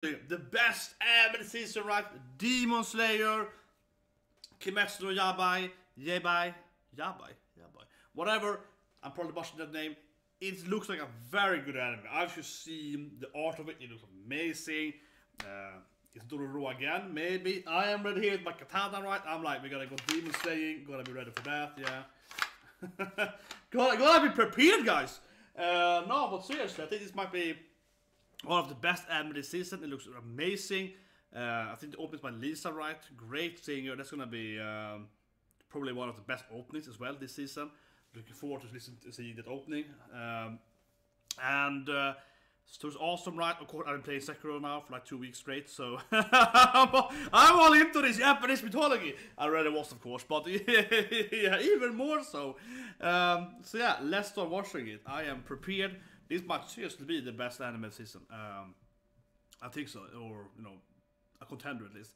the best anime season, right? Demon Slayer, Kimetsu no Yabai, whatever. I'm probably butchering that name. It looks like a very good anime. I've just seen the art of it. It looks amazing. It's Dororo again, maybe. I am ready here with my katana, right? I'm like, we gotta go demon slaying. Gotta be ready for that, yeah. gotta be prepared, guys. No, but seriously, I think this might be one of the best anime this season. It looks amazing. I think the opening by Lisa, right? Great singer. That's gonna be probably one of the best openings as well this season. Looking forward to seeing that opening. So it's awesome, right? Of course, I've been playing Sekiro now for like 2 weeks straight, so I'm all into this Japanese mythology. I already was, of course, but yeah, even more so. So yeah, let's start watching it. I am prepared. This might seriously be the best anime season. I think so, or you know, a contender at least.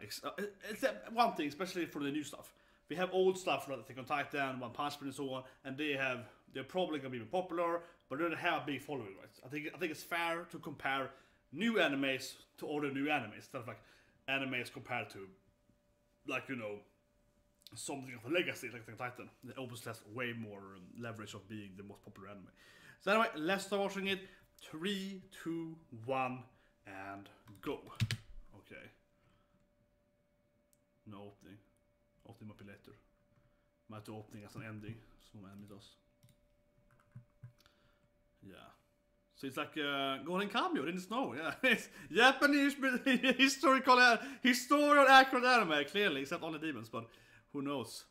It's one thing, especially for the new stuff. We have old stuff like Attack on Titan, One Punch Man, and so on, and they're probably gonna be popular, but they don't have a big following, right? I think it's fair to compare new animes to other new animes, instead of like animes compared to, like, you know, something of a legacy like Attack on Titan. It obviously has way more leverage of being the most popular anime. So anyway, let's start watching it. 3, 2, 1, and go. Okay. No opening. Opening might be later. Might do opening as an ending, som anime does. Yeah. So it's like going cameo in the snow, yeah. It's Japanese historical accurate anime, clearly, except only demons, but who knows.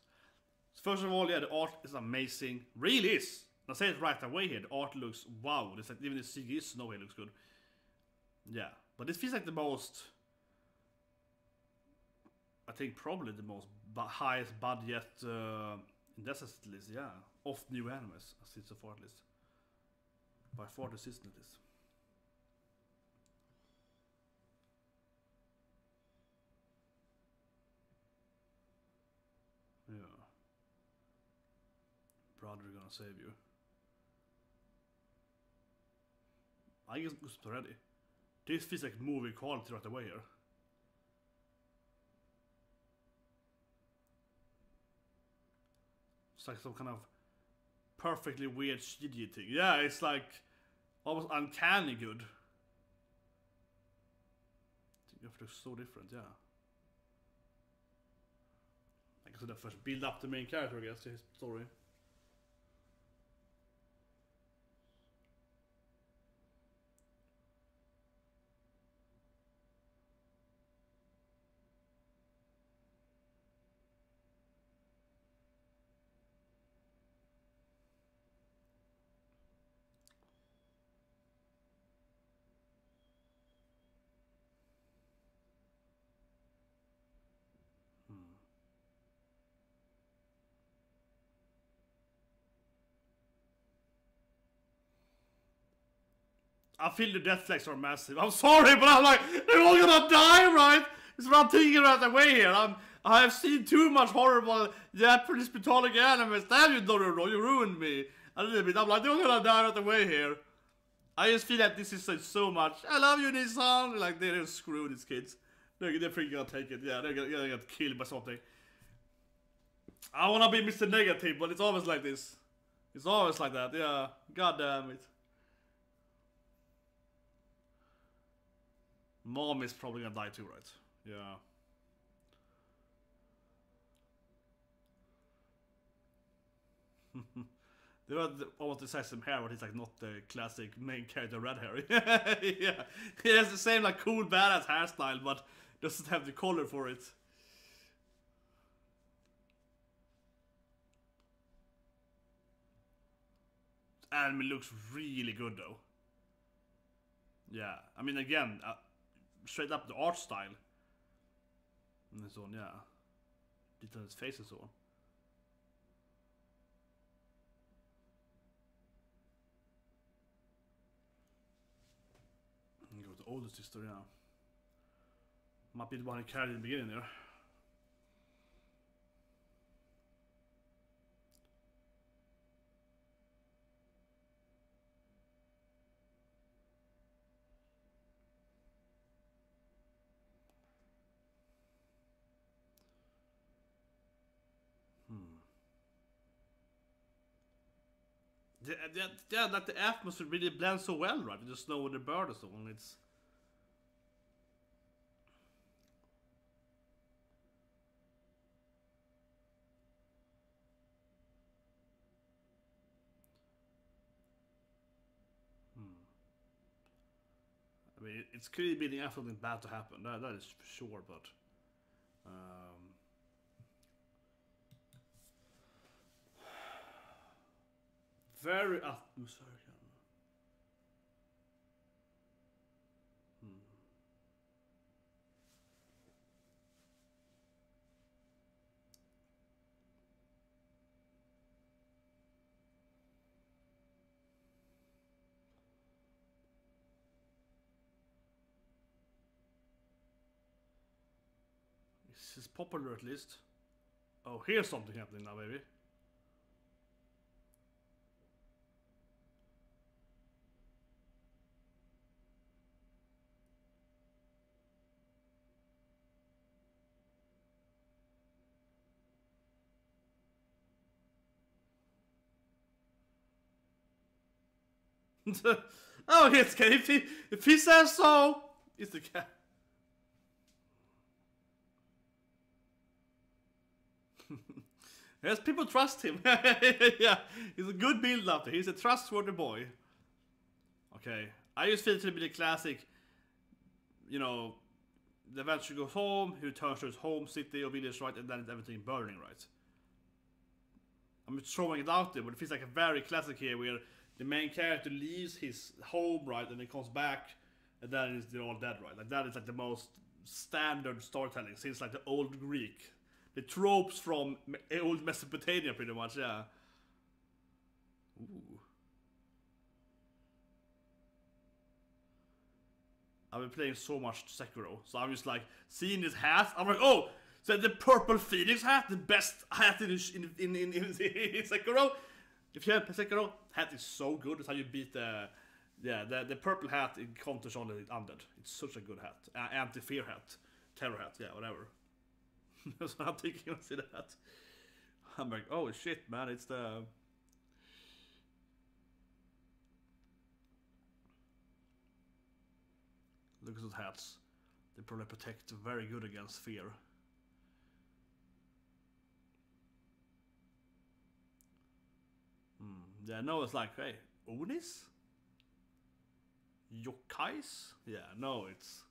First of all, yeah, the art is amazing. Really is. I say it right away here, the art looks wow. It's like even the CG snow here looks good. Yeah. But this feels like the most, I think probably the most highest budget in this list, yeah, of new animes I've seen so far at least. By far the season it is. Yeah. Brother gonna save you. I guess it's already. This feels like movie quality right away here. It's like some kind of perfectly weird CG thing. Yeah, it's like almost uncanny good. It looks so different, yeah. I guess that first build up the main character, I guess, to his story. I feel the death flags are massive. I'm sorry, but I'm like, they're all gonna die, right? It's what I'm thinking right away here. I have seen too much horrible Japanese mythology animes. Damn you, Dororo, you ruined me a little bit. I'm like, they're all gonna die right away here. I just feel that this is so much. I love you, Nissan. Like, they're screwed, these kids. They're freaking gonna take it. Yeah, they're gonna get killed by something. I wanna be Mr. Negative, but it's always like this. It's always like that, yeah. God damn it. Mom is probably gonna die too, right? Yeah. They almost the same hair, but he's like not the classic main character red hair. Yeah, he has the same like cool badass hairstyle, but doesn't have the color for it. Anime looks really good though. Yeah, I mean again, straight up the art style. And so on, yeah. Detail his face and so on. And go with the older sister, yeah. Might be the one he carried in the beginning there. yeah, like the atmosphere really blends so well, right? With the snow and the bird and so on. It's I mean, it's clearly been something bad to happen. That is for sure, but very atmospheric. This is popular at least. Oh, here's something happening now, baby. Oh, it's okay. If he says so, it's the cat. Yes, people trust him. Yeah, he's a good build up there. He's a trustworthy boy. Okay, I just feel it to be the classic, you know, the adventure goes home, he returns to his home city or village, right, and then it's everything burning, right? I'm just throwing it out there, but it feels like a very classic here where the main character leaves his home, right, and he comes back, and then they're all dead, right? Like that is like the most standard storytelling since like the old Greek. The tropes from old Mesopotamia, pretty much, yeah. Ooh. I've been playing so much Sekiro, so I'm just like seeing this hat. I'm like, oh, so the purple phoenix hat, the best hat in Sekiro. If you have Sekiro, hat is so good. It's how you beat the purple hat in counters on the undead. It's such a good hat, anti-fear hat, terror hat, yeah, whatever. So I'm thinking of that. I'm like, oh shit, man, it's the. Look at those hats. They probably protect very good against fear. Yeah, no, it's like, hey, Onis? Yokais? Yeah, no, it's.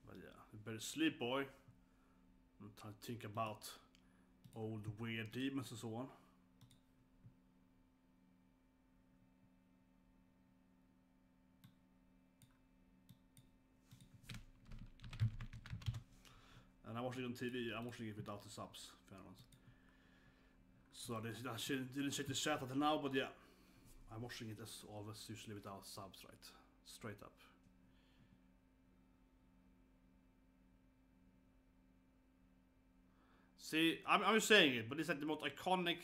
But yeah, you better sleep, boy. I'm trying to think about old weird demons and so on. And I'm watching it on TV, I'm watching it without the subs, if anyone's. So I didn't check the chat until now, but yeah. I'm watching it as always, usually without subs, right? Straight up. See, I'm just saying it, but it's like the most iconic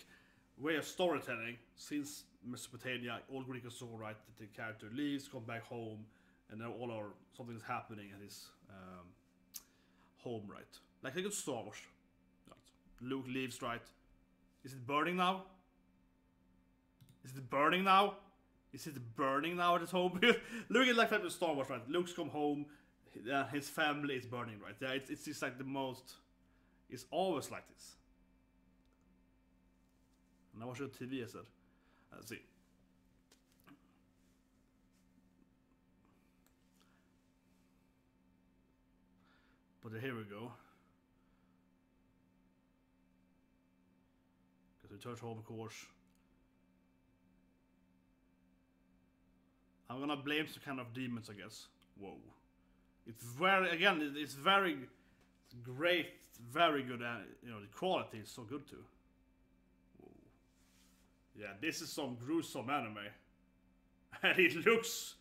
way of storytelling since Mesopotamia, old Greek and so, right? That the character leaves, comes back home, and then something's happening at his home, right? Like a good Star Wars. Luke leaves, right? Is it burning now? Is it burning now? Is it burning now at his home? Look at like that with Star Wars, right? Luke's come home, his family is burning, right? Yeah, it's just like the most. It's always like this. And I watch it on TV, I said. Let's see. But here we go. Because we return home, of course. I'm gonna blame some kind of demons, I guess. Whoa. It's very, again, it's very great, very good, you know, the quality is so good too. Whoa. Yeah, this is some gruesome anime. And it looks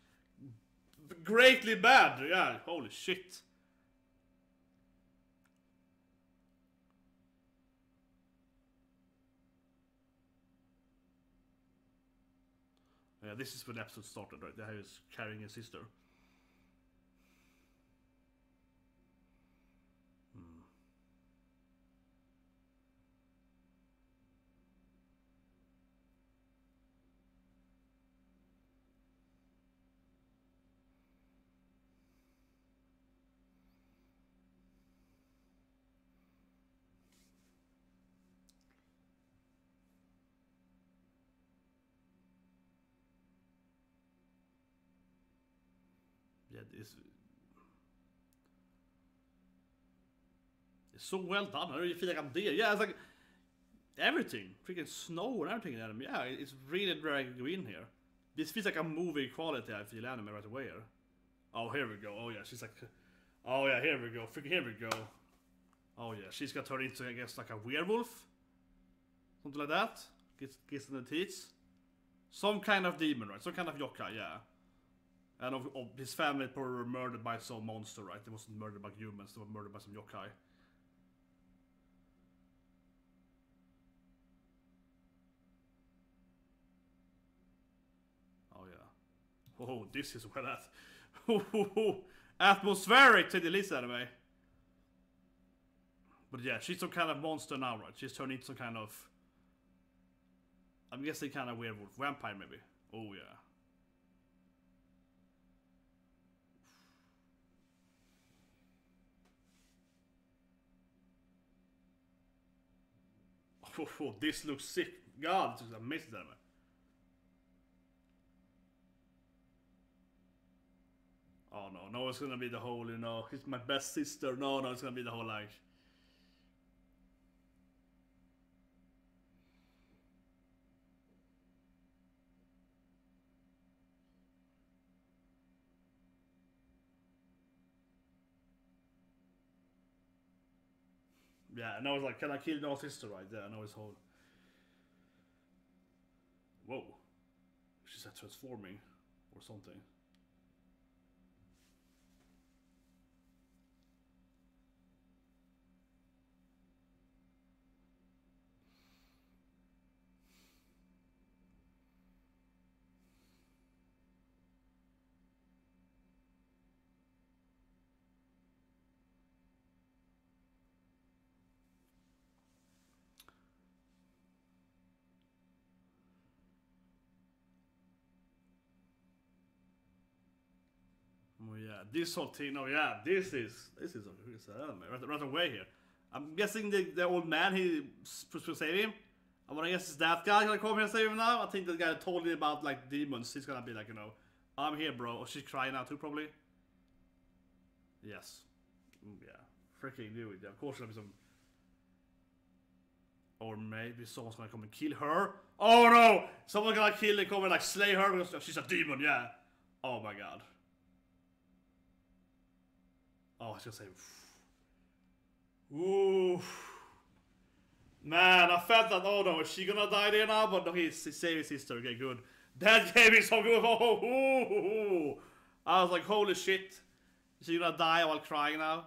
greatly bad, yeah, holy shit. Yeah, this is when the episode started, right? How he's carrying his sister. Yeah, it's so well done. I really feel like I'm there. Yeah, it's like everything, freaking snow and everything in anime. Yeah, it's really dragging you in here. This feels like a movie quality. I feel anime right away here. Oh, here we go. Oh yeah, she's like, oh yeah, here we go. Freaking here we go. Oh yeah, she's got turned into, I guess, like a werewolf, something like that. Gets in the teeth. Some kind of demon, right? Some kind of yokai, yeah. And of his family probably were murdered by some monster, right? They wasn't murdered by humans, they were murdered by some yokai. Oh yeah. Oh, this is where that atmospheric to the least anime. But yeah, she's some kind of monster now, right? She's turned into some kind of, I'm guessing kind of werewolf, vampire maybe. Oh yeah. Oh, this looks sick. God, this looks amazing anime. Oh no, it's gonna be the whole, you know, he's my best sister. No, it's gonna be the whole like. Yeah, and I was like, can I kill no sister right there? I know his whole. Whoa. She's like transforming or something. Oh yeah, this whole thing. Oh yeah, this is right away here. I'm guessing the old man he supposed to save him. I wanna guess is that guy gonna come here and save him now. I think the guy told me about like demons. He's gonna be like, you know, I'm here, bro. Oh, she's crying now too, probably. Yes. Yeah. Freaking knew it. Yeah, of course there'll be some. Or maybe someone's gonna come and kill her. Oh no! Someone's gonna kill and come and like slay her because she's a demon. Yeah. Oh my god. Oh, I was gonna say. Ooh. Man, I felt that. Oh no, is she gonna die there now? But no, he's saving his sister. Okay, good. That gave me so good. Oh, I was like, holy shit. Is she gonna die while crying now?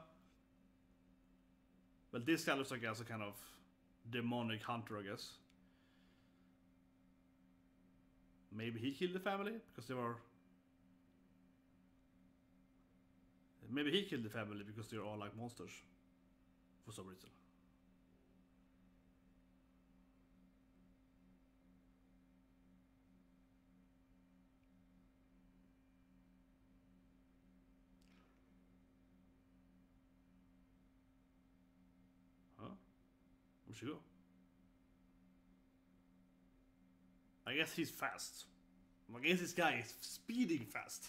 Well, this guy looks like he has a kind of demonic hunter, I guess. Maybe he killed the family because they were. Maybe he killed the family because they're all like monsters. For some reason. Huh? Where'd she go? I guess he's fast. I guess this guy is speeding fast.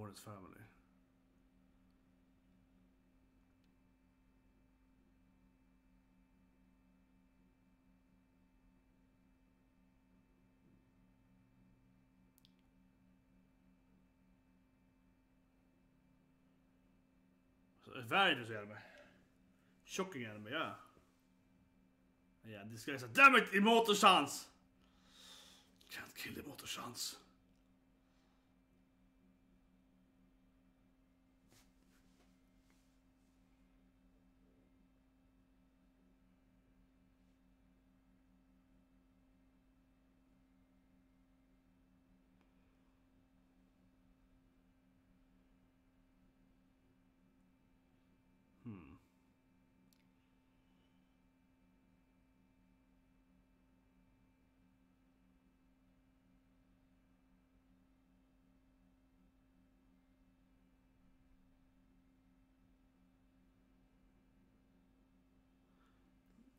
born his family. So a very interesting anime. Shocking anime, yeah. Yeah, this guy's a damn it, immortal chance. Can't kill immortal chance.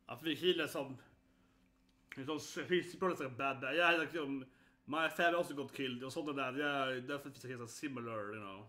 I think he let some. He's probably like a bad guy. Yeah, like my family also got killed or something like that. Yeah, definitely he's a similar, you know.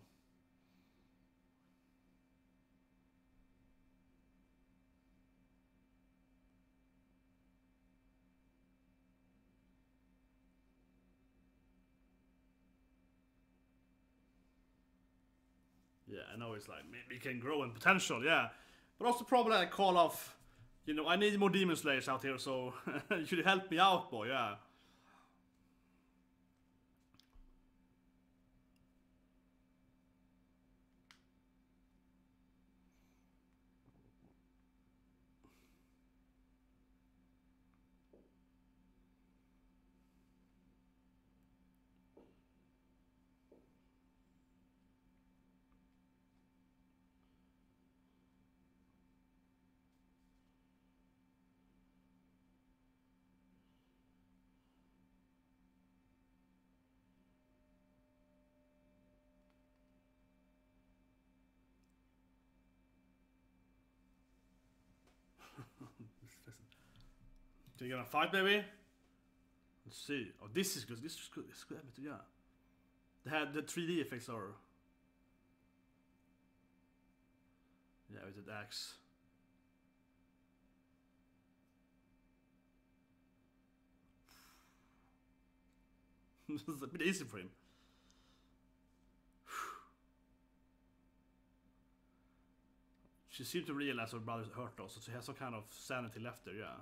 Yeah, I know it's like maybe he can grow in potential, yeah. But also probably like call off, you know, I need more demon slayers out here, so you should help me out, boy, yeah. Are you gonna fight, baby? Let's see. Oh, this is good. This is good. This is good, yeah. They had the 3D effects are. Yeah, with the axe. This is a bit easy for him. She seemed to realize her brother's hurt though, so she has some kind of sanity left there, yeah.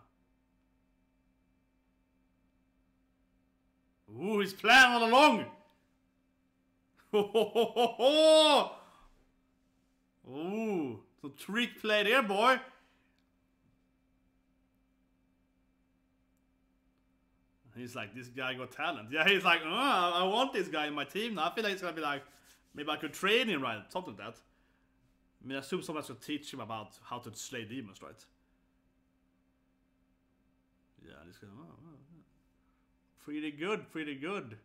Ooh, he's playing all along! Ho ho ho ho ho! Ooh, some trick play there, boy! He's like, this guy got talent. Yeah, he's like, oh, I want this guy in my team now. I feel like it's gonna be like, maybe I could train him, right? Something like that. I mean, I assume someone's gonna teach him about how to slay demons, right? Yeah, this guy, oh. Pretty good, pretty good.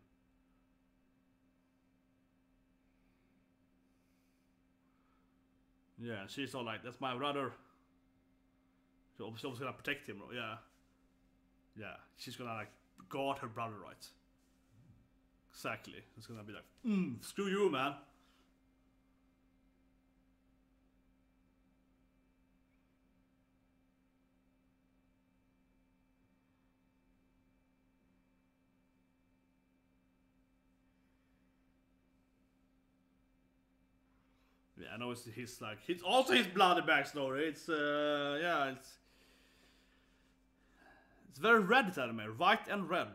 Yeah, she's all like, that's my brother. She's obviously gonna protect him, yeah. Yeah, she's gonna like guard her brother, right? Exactly. It's gonna be like, screw you, man. Yeah, I know he's like, it's also his bloody backstory. It's yeah, it's very red, this anime, white and red.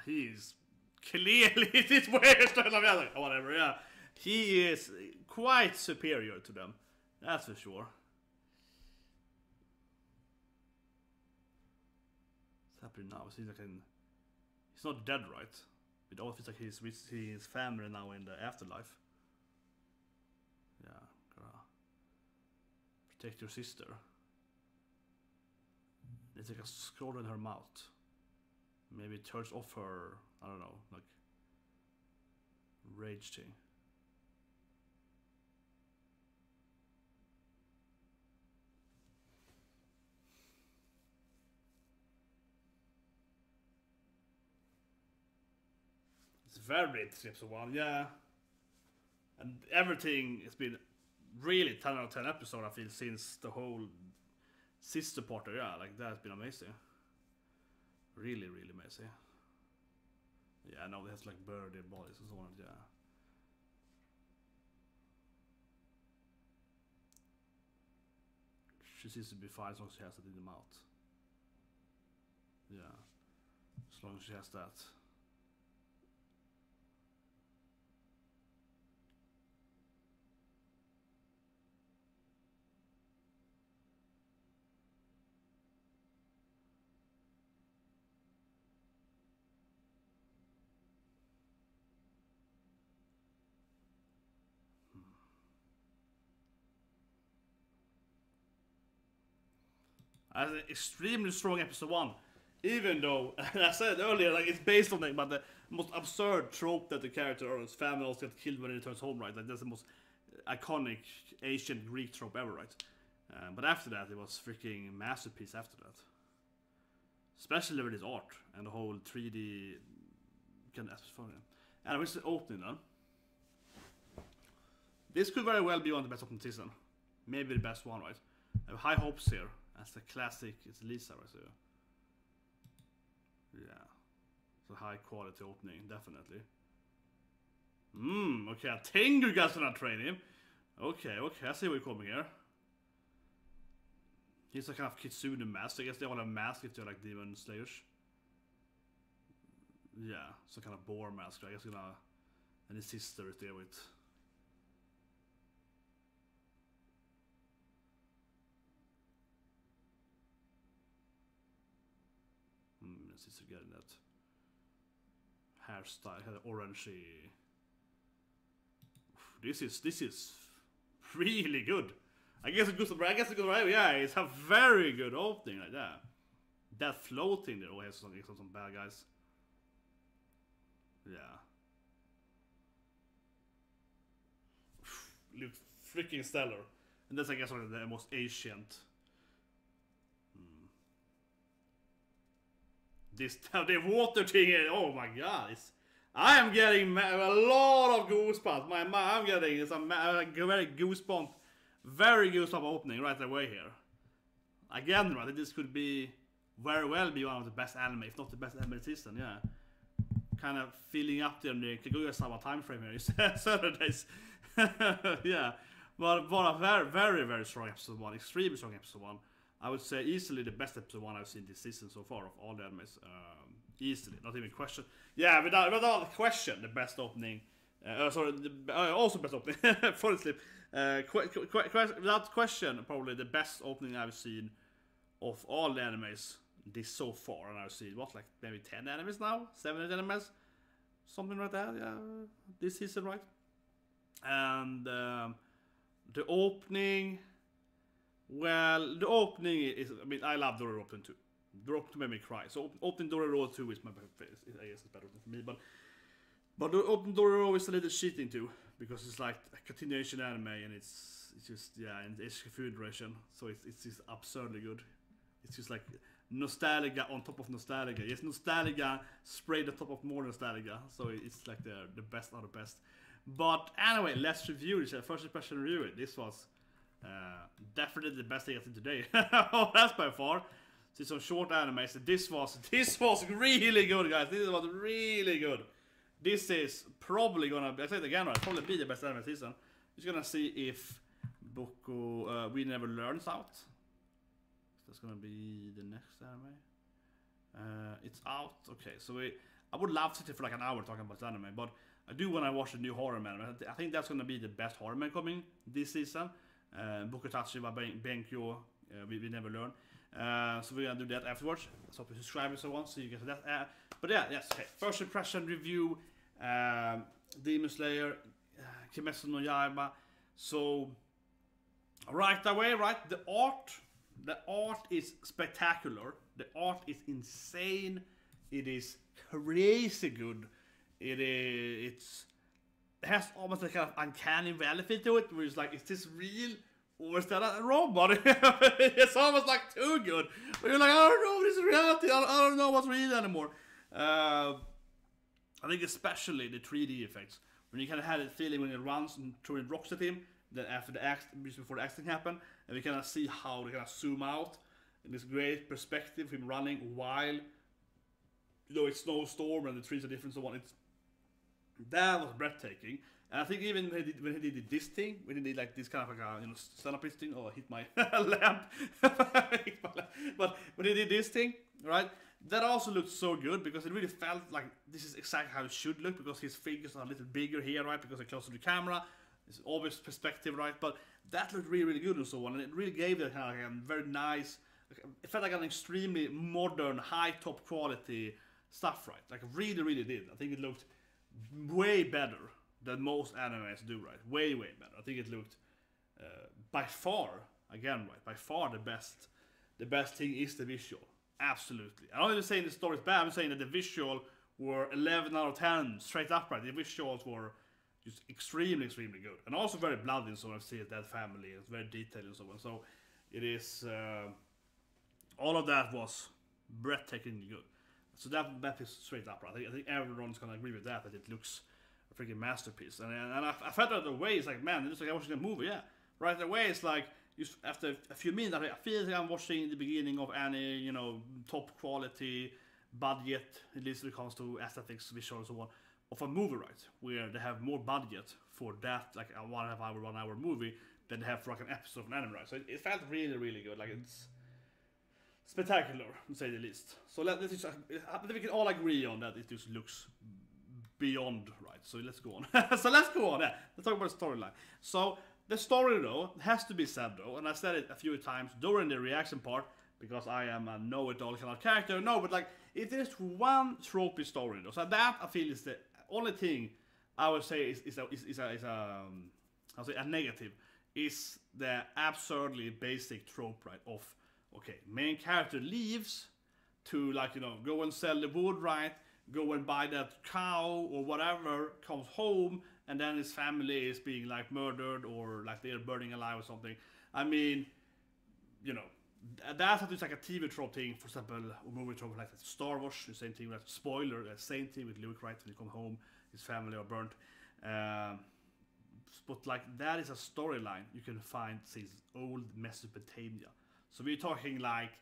He is clearly this weird or whatever, yeah. He is quite superior to them. That's for sure. happening now? He's like he's not dead, right? It all feels like he's with his family now in the afterlife. Yeah, gotta protect your sister. It's like a scroll in her mouth. Maybe it turns off her, I don't know, like rage thing. It's very interesting episode 1, yeah. And everything has been really 10 out of 10 episode, I feel, since the whole sister part, yeah, like that's been amazing. Really, really amazing. Yeah, now they have like buried their bodies and so on, yeah. She seems to be fine as long as she has it in the mouth. Yeah. As long as she has that. That's an extremely strong episode 1. Even though, I said earlier, like it's based on but the most absurd trope that the character or his family also gets killed when he returns home, right? Like that's the most iconic ancient Greek trope ever, right? But after that, it was freaking masterpiece after that. Especially with his art and the whole 3D kind of aspect for him. And what's the opening then? This could very well be one of the best opening season. Maybe the best one, right? I have high hopes here. That's the classic, it's Lisa right here. Yeah. It's a high quality opening, definitely. Okay, I think you guys gonna train him. Okay, I see where you're coming here. He's a kind of Kitsune mask. I guess they all have masks if they're like demon slayers. Yeah, some kind of boar mask. I guess gonna. And his sister is there with. His sister getting that hairstyle, had an orangey. This is really good. I guess it goes right. Yeah, it's a very good opening like that. That floating there, oh, has some bad guys. Yeah. Looks freaking stellar. And that's I guess one of the most ancient. This the water thing, oh my god, I am getting a lot of goosebumps. I'm getting some very goosebump opening right away here. Again, right, this could be very well be one of the best anime, if not the best anime season, yeah. Kind of filling up there in the Kaguya-sama time frame here, Saturdays. Yeah, but a very, very strong episode 1, extremely strong episode 1. I would say easily the best episode 1 I've seen this season so far of all the animes. Easily, not even question. Yeah, without question, the best opening. Also best opening. Fall asleep. Without question, probably the best opening I've seen of all the animes this so far. And I've seen what, like maybe 10 animes now, 7 animes, something like that. Yeah, this season, right? And the opening. Well, the opening is, I mean, I love Dororo opening 2. Dororo opening made me cry. So opening Dororo 2 is my favorite. I guess it's better for me, but the opening Dororo is a little cheating too, because it's like a continuation anime and it's just, yeah, and it's food ration, so it's just absurdly good. It's just like nostalgia on top of nostalgia. It's nostalgia sprayed on top of more nostalgia, so it's like the best of the best. But anyway, let's review this. First impression review it. This was definitely the best thing I've seen today. Oh, that's by far. See some short animes. This was really good, guys. This was really good. This is probably gonna be, I say it again, right? Probably be the best anime season. Just gonna see if Boku We Never Learns out. That's gonna be the next anime. It's out. Okay, so I would love to sit for like an hour talking about this anime, but I do want to watch the new horror man. I think that's gonna be the best horror man coming this season. Bokutachi wa Benkyo, we never learn. So we're gonna do that afterwards. So please subscribe and so on, so you get that. But yeah, yes. Okay. First impression review. Demon Slayer, Kimetsu no Yaiba. So right away, right? The art is spectacular. The art is insane. It is crazy good. It has almost a kind of uncanny valley feel to it, where it's like, is this real or is that a robot? It's almost like too good. But you're like, I don't know if this is reality. I don't know what's real anymore. I think especially the 3D effects, when you kind of had that feeling when it runs and throwing rocks at him, then after the act, before the acting happened, and we kind of see how they kind of zoom out in this great perspective, him running while, you know, it's snowstorm and the trees are different and so on. That was breathtaking. And I think even when he did this thing, when he did like this kind of like a, you know, stand-up thing, oh, I hit my lamp. But when he did this thing, right, that also looked so good, because it really felt like this is exactly how it should look, because his fingers are a little bigger here, right, because they're closer to the camera. It's always perspective, right, but that looked really, really good and so on, and it really gave that kind of like a very nice, it felt like an extremely modern, high top quality stuff, right, like really, really did. I think it looked way better than most animes do, right, way, way better. I think it looked, by far, again, right, by far the best thing is the visual. Absolutely. I'm not even saying the story is bad, I'm saying that the visual were 11 out of 10 straight up, right. The visuals were just extremely, extremely good. And also very bloody and so on. I see that family, it's very detailed and so on. So it is, all of that was breathtakingly good. So that is straight up, right. I think everyone's gonna agree with that it looks a freaking masterpiece. And I felt right away, it's like, man, it's like I'm watching a movie, yeah. Right away, it's like, just after a few minutes, I feel like I'm watching the beginning of any, you know, top quality budget, at least when it comes to aesthetics, visuals, and so on, of a movie, right? Where they have more budget for that, like a 1 hour movie, than they have for like an episode of an anime, right? So it felt really, really good. Like, it's spectacular, to say the least. So let's just, I think we can all agree on that. It just looks beyond right. So let's go on. So let's go on. Yeah. Let's talk about the storyline. So the story, though, has to be said, though, and I said it a few times during the reaction part, because I am a know-it-all kind of character. No, but like, if there's one tropey story, though, so that I feel is the only thing I would say is a negative, is the absurdly basic trope, right, of, okay, main character leaves to, like, you know, go and sell the wood, right, go and buy that cow or whatever, comes home, and then his family is being like murdered, or like they're burning alive or something. I mean, you know, that's just like a TV trope thing, for example, a movie trope like Star Wars, the same thing with spoiler, the same thing with Luke, right, when he come home, his family are burnt. But like, that is a storyline you can find since old Mesopotamia. So we're talking like,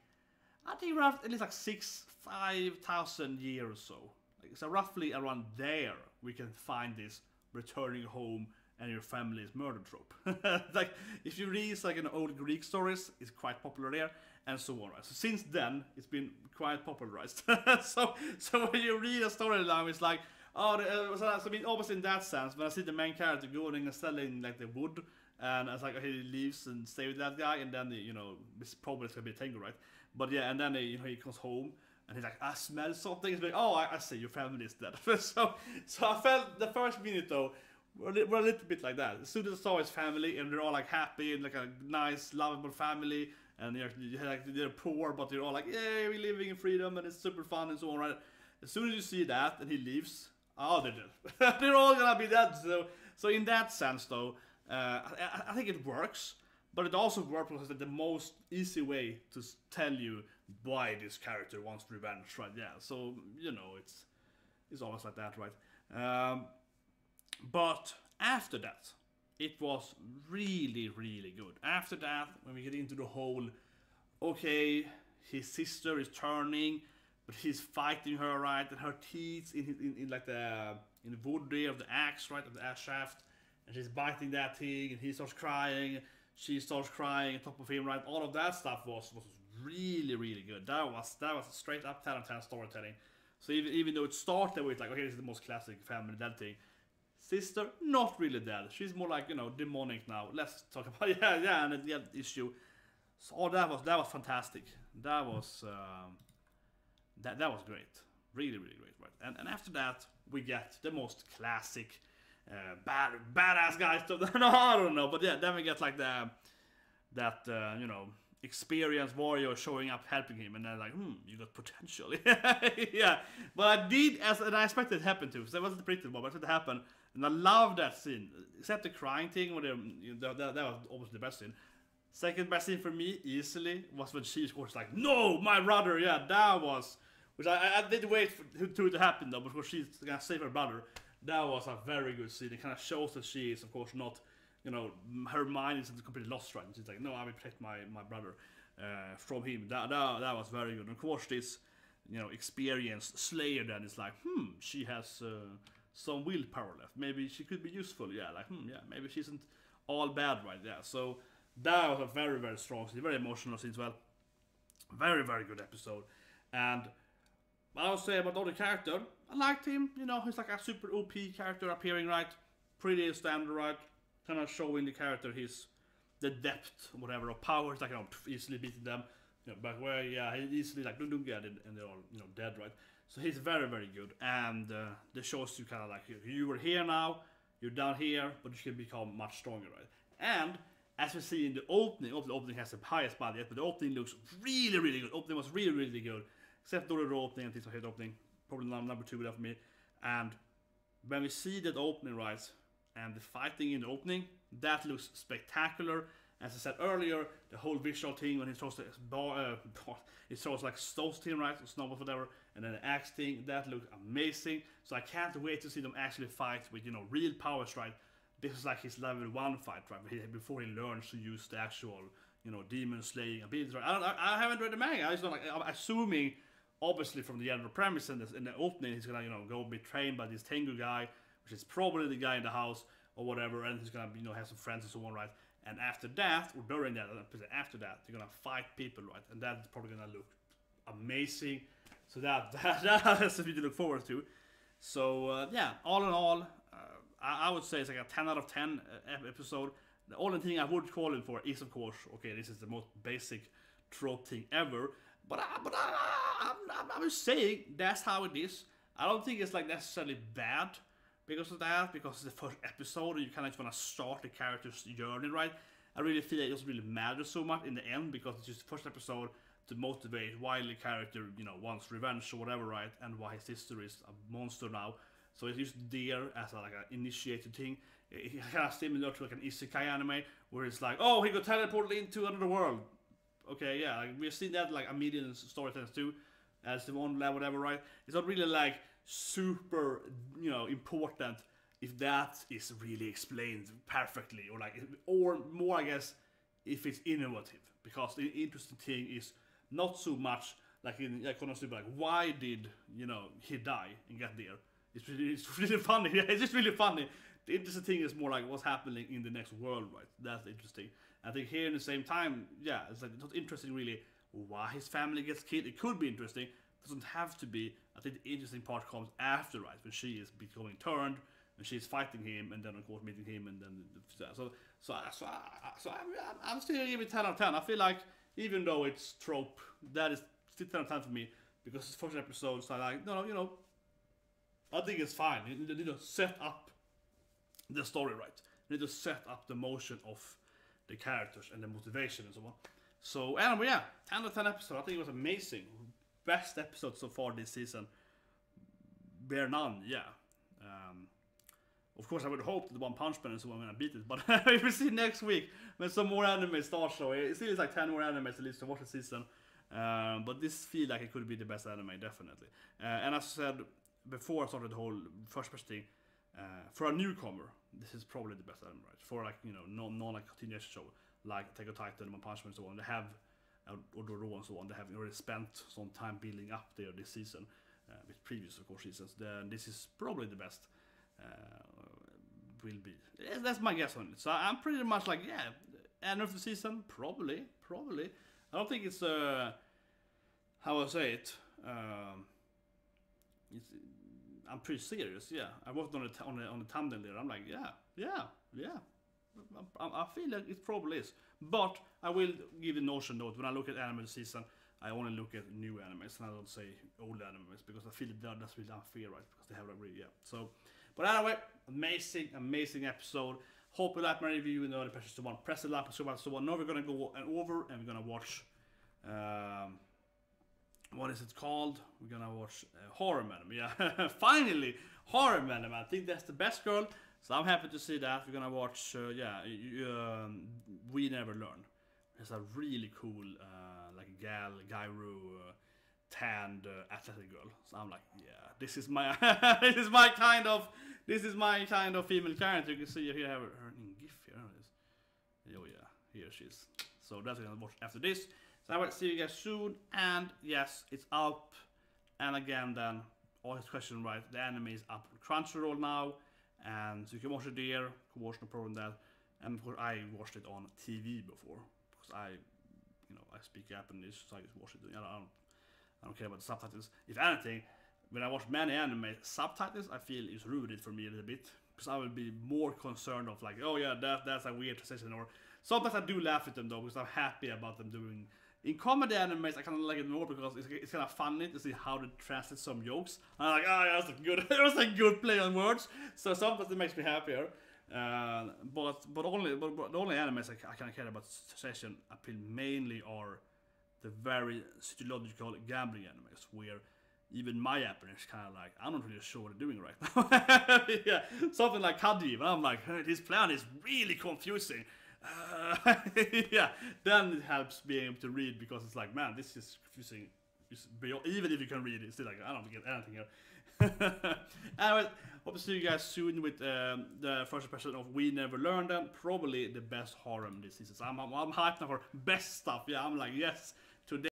I think around at least like 5,000 years or so. Like, so roughly around there we can find this returning home and your family is murdered trope. Like, if you read like an old Greek stories, it's quite popular there, and so on. Right? So since then, it's been quite popularized. so when you read a storyline, it's like, oh, so I mean, almost in that sense, when I see the main character going and selling like the wood, and I was like, okay, he leaves and stay with that guy, and then you know, it's probably gonna be a tango, right? But yeah, and then you know, he comes home and he's like, I smell something. He's like, oh, I see, your family is dead. so I felt the first minute though, we're a little bit like that. As soon as I saw his family, and they're all like happy and like a nice, lovable family, and they're poor, but they're all like, yeah, we're living in freedom and it's super fun and so on, right? As soon as you see that and he leaves, oh, they're dead. They're all gonna be dead. So in that sense, though, I think it works, but it also works because it's the most easy way to tell you why this character wants revenge, right? Yeah. So you know, it's always like that, right? But after that, it was really, really good. After that, when we get into the whole, okay, his sister is turning, but he's fighting her, right? And her teeth in like the wood there of the axe, right, of the axe shaft, and she's biting that thing, and he starts crying. She starts crying on top of him, right? All of that stuff was really, really good. That was a straight up 10 out of 10 storytelling. So even though it started with like, okay, this is the most classic family dead thing. Sister, not really dead. She's more like, you know, demonic now. Let's talk about and the issue. So all that was fantastic. That was that was great, really great, right? And after that we get the most classic badass guys. No, I don't know, but yeah, then we get like that you know, experienced warrior showing up helping him, and they're like, you got potential. Yeah, but I did, and I expected it to happen too, so it wasn't predictable, but I expected it to happen, and I love that scene, except the crying thing, where that was almost the best scene. Second best scene for me, easily, was when she was like, no, my brother, yeah, that was, which I did wait for it to happen though, because she's gonna save her brother. That was a very good scene. It kind of shows that she is, of course, not, you know, her mind isn't completely lost, right? She's like, no, I will protect my brother from him. That was very good. And of course, this, you know, experienced slayer then is like, she has some willpower left. Maybe she could be useful. Yeah, like, yeah, maybe she isn't all bad, right? Yeah, so that was a very strong scene, very emotional scene as well. Very good episode. And I would say about the other character, I liked him. You know, he's like a super OP character appearing, right? Pretty standard, right? Kind of showing the character the depth, whatever, of power. It's like, you know, easily beating them. You know, but where, yeah, he easily like don't get it, and they're all, you know, dead, right? So he's very good, and the shows you kind of like, you were here now, you're down here, but you can become much stronger, right? And as we see in the opening has the highest budget, but the opening looks really good. Opening was really good, except Dororo opening and things like that opening, probably number 2 for me. And when we see that opening, right, and the fighting in the opening, that looks spectacular. As I said earlier, the whole visual thing when he throws he throws like stones to him, right, or snowballs, whatever, and then the axe thing, that looks amazing. So I can't wait to see them actually fight with, you know, real powers, right? This is like his level 1 fight, right? Before he learns to use the actual, you know, demon slaying abilities, right? I haven't read the manga. I'm assuming, obviously from the general premise in the opening, he's gonna, you know, go be trained by this Tengu guy, which is probably the guy in the house or whatever, and he's gonna, you know, have some friends and so on, right? And after that, or during that, after that, they're gonna fight people, right? And that's probably gonna look amazing. So that's something to look forward to. So yeah, all in all, I would say it's like a 10 out of 10 episode. The only thing I would call it for is, of course, okay, this is the most basic trope thing ever. But I'm just saying that's how it is. I don't think it's like necessarily bad because of that, because it's the first episode and you kind of just want to start the character's journey, right? I really feel it doesn't really matter so much in the end, because it's just the first episode to motivate why the character, you know, wants revenge or whatever, right? And why his sister is a monster now. So it's just there as like an initiated thing. It's kind of similar to like an isekai anime, where it's like, oh, he got teleported into another world. Okay, yeah, like we've seen that like a million storytellers too, as the one level, whatever, right? It's not really like super, you know, important if that is really explained perfectly, or like, or more, I guess, if it's innovative. Because the interesting thing is not so much like in Konosuba, like why did, you know, he die and get there? It's really funny. Yeah, it's just really funny. The interesting thing is more like what's happening in the next world, right? That's interesting. I think here in the same time, yeah, it's like not interesting really why his family gets killed. It could be interesting. It doesn't have to be. I think the interesting part comes after, right? When she is becoming turned, and she's fighting him, and then of course meeting him, and then I'm still giving it 10 out of 10. I feel like even though it's trope, that is still 10 out of 10 for me, because it's first episode. So I like, no, you know, I think it's fine. You need to set up the story right. You need to set up the motion of the characters and the motivation and so on. So anyway, yeah, 10 out of 10 episode. I think it was amazing. Best episode so far this season. Bear none, yeah. Of course, I would hope that the One Punch Man and so on when I beat it, but we will see next week when some more anime starts. So it still is like 10 more animes at least to watch the season. But this feels like it could be the best anime, definitely. And as I said before I started the whole first person thing, for a newcomer, this is probably the best anime, right? For like, you know, non like continuation show like Attack on Titan, One Punch Man and so on, they have or Dororo and so on, they have already spent some time building up there this season with previous, of course, seasons. Then this is probably the best. Will be. That's my guess on it. So I'm pretty much like, yeah, end of the season, probably. I don't think it's how I say it. I'm pretty serious. Yeah, I worked on the thumbnail there. I'm like, yeah. I feel like it probably is, but I will give a notion note when I look at anime season. I only look at new animes and I don't say old animes because I feel that's really unfair, right? Because they have like really, yeah. So, but anyway, amazing episode. Hope you like my review and the other pressures to one. Press the like and so on. Now we're gonna go over and we're gonna watch. What is it called? We're gonna watch horror anime. Yeah, finally horror anime. I think that's the best, girl. So I'm happy to see that. We're gonna watch. We Never Learn. It's a really cool, like Gairu, tanned athletic girl. So I'm like, yeah, this is my, this is my kind of female character. You can see here, have her in GIF here. Oh yeah, here she is. So that's what I'm gonna watch after this. So I will see you guys soon. And yes, it's up. And again, then all his question right. The anime is up on Crunchyroll now, and so you can watch it there. You can watch no problem with that. And of course, I watched it on TV before. I speak Japanese, so I just watch it. I don't care about the subtitles. If anything, when I watch many anime subtitles, I feel it's ruined it for me a little bit because I will be more concerned of like, oh yeah, that's a weird transition. Or sometimes I do laugh at them though because I'm happy about them doing. In comedy animes, I kind of like it more because it's kind of funny to see how they translate some jokes. And I'm like, oh yeah, that's a good, that was a good play on words. So sometimes it makes me happier. But the only animes I kind of care about session appeal mainly are the very psychological gambling animes where even my app is kind of like, I'm not really sure what they're doing right now. Yeah, something like Kadib, I'm like, this plan is really confusing. Yeah, then it helps being able to read because it's like, man, this is confusing. Even if you can read it, it's still like, I don't get anything here. Anyway, hope to see you guys soon with the first impression of We Never Learned, and probably the best horror this season. So I'm hyped now for best stuff. Yeah, I'm like, yes, today.